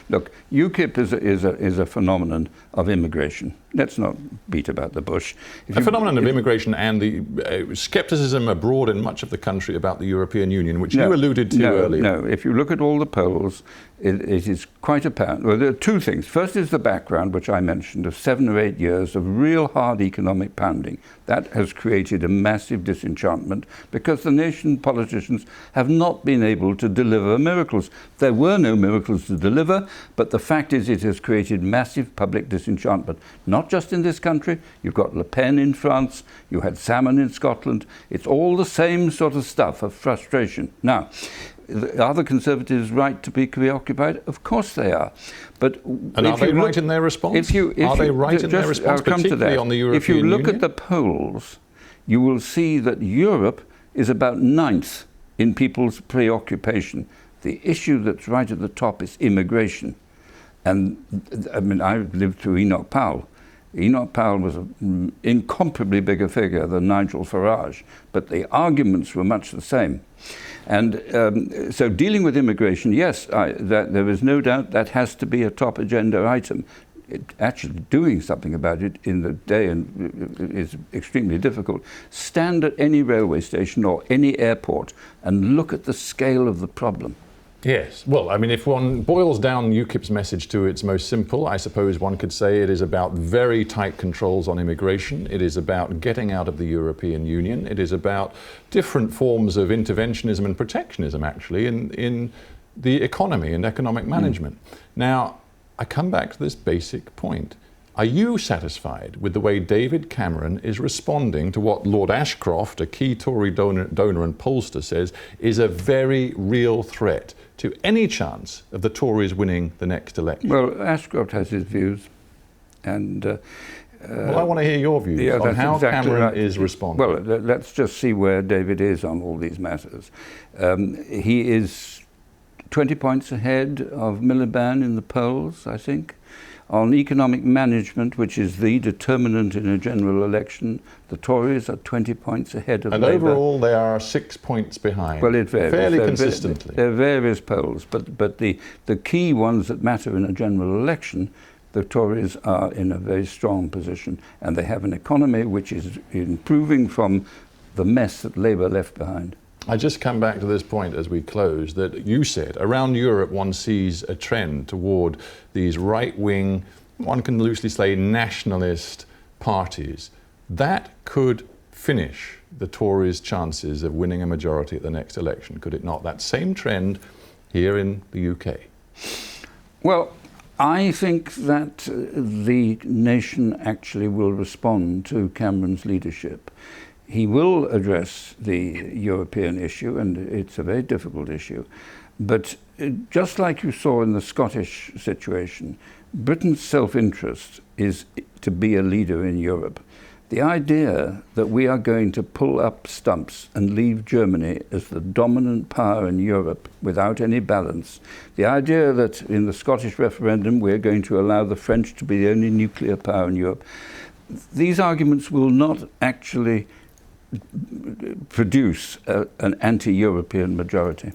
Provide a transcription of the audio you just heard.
Look, UKIP is a phenomenon of immigration. Let's not beat about the bush. A phenomenon of immigration and the scepticism abroad in much of the country about the European Union, which you alluded to earlier. No, if you look at all the polls, it is quite apparent. Well, there are two things. First is the background, which I mentioned, of 7 or 8 years of real hard economic pounding. That has created a massive disenchantment because the nation politicians have not been able to deliver miracles. There were no miracles to deliver, but the fact is it has created massive public disenchantment. Not just in this country. You've got Le Pen in France, you had Salmon in Scotland. It's all the same sort of stuff of frustration. Now, are the Conservatives right to be preoccupied? Of course they are. But and are they right in their response? Are they right in their response, particularly on the European Union? If you look at the polls, you will see that Europe is about 9th in people's preoccupation. The issue that's right at the top is immigration. And I mean, I lived through Enoch Powell. Enoch Powell was an incomparably bigger figure than Nigel Farage, but the arguments were much the same. And so dealing with immigration, yes, there is no doubt that has to be a top agenda item. Actually doing something about it in the day is extremely difficult. Stand at any railway station or any airport and look at the scale of the problem. Yes. Well, I mean, if one boils down UKIP's message to its most simple, I suppose one could say it is about very tight controls on immigration. It is about getting out of the European Union. It is about different forms of interventionism and protectionism, actually, in the economy and economic management. Now, I come back to this basic point. Are you satisfied with the way David Cameron is responding to what Lord Ashcroft, a key Tory donor and pollster, says is a very real threat to any chance of the Tories winning the next election? Well, Ashcroft has his views, and well, I want to hear your views on how exactly Cameron is responding. Well, let's just see where David is on all these matters. He is 20 points ahead of Miliband in the polls, I think. On economic management, which is the determinant in a general election, the Tories are 20 points ahead of Labour. And overall, they are 6 points behind. Well, it varies. Fairly consistently. There are various polls, but the key ones that matter in a general election, the Tories are in a very strong position, and they have an economy which is improving from the mess that Labour left behind. I just come back to this point as we close, that you said around Europe one sees a trend toward these right-wing, one can loosely say nationalist parties. That could finish the Tories' chances of winning a majority at the next election, could it not? That same trend here in the UK. Well, I think that the nation actually will respond to Cameron's leadership. He will address the European issue, and it's a very difficult issue. But just like you saw in the Scottish situation, Britain's self-interest is to be a leader in Europe. The idea that we are going to pull up stumps and leave Germany as the dominant power in Europe without any balance, the idea that in the Scottish referendum we're going to allow the French to be the only nuclear power in Europe, these arguments will not actually produce an anti-European majority.